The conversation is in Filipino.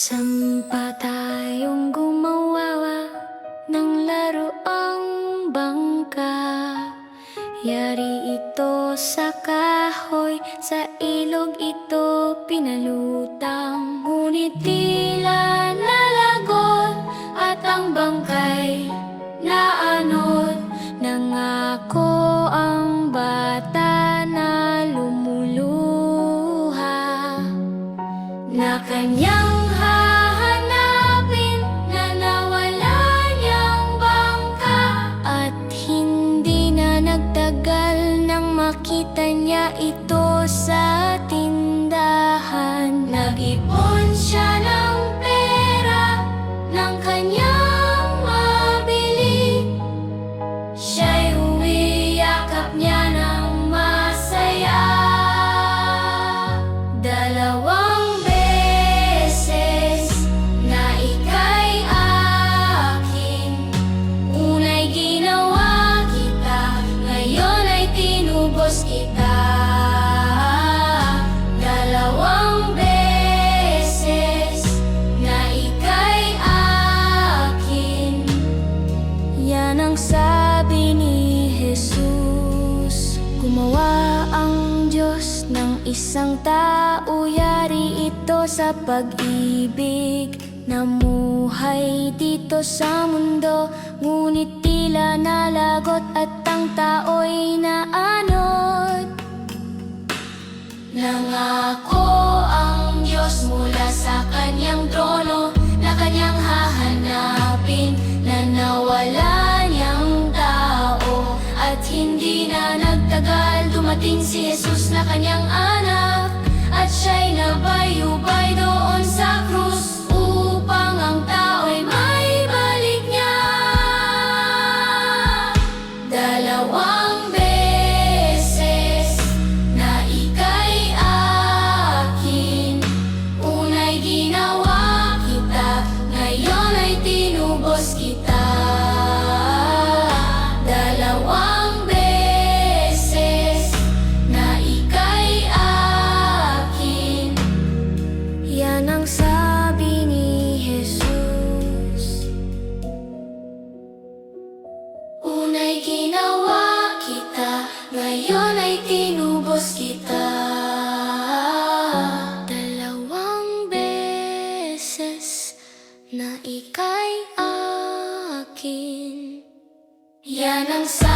Sampa tayong gumawa ng laruang bangka. Yari ito sa kahoy, sa ilog ito pinalutang. Ngunit tila nalagot at ang bangkay naanod. Nangako ang bata na lumuluha na kanyang hahanapin, na nawala niyang bangka. At hindi na nagtagal nang makita niya ito sa tindahan. Nag-ipon siya ng pera ng kanyang mabili. Siya'y umiyakap niya ng masaya. Dalawang beses na ika'y akin. Una'y ginawa kita, ngayon ay tinubos kita. Dalawang beses na ika'y akin. Yan ang sabi ni Jesus. Gumawa ang Diyos ng isang tao, yari ito sa pag-ibig. Namuhay dito sa mundo, ngunit tila nalagot at ang tao'y naanod. Nangako ang Diyos mula sa kanyang trono na kanyang hahanapin, na nawala niyang tao. At hindi na nagtagal, dumating si Jesus na kanyang anak. At siya'y nabayubay doon sa krus, upang ang tao'y maibalik niya. Dalawang beses na ika'y akin. Una'y ginawa kita, ngayon ay tinubos kita. Dalawang beses na ika'y akin. Yan ang sabi ni Jesus. Una'y ginawa kita, ngayon ay tinubos kita. Dalawang beses na ika'y akin. Yan ang sabi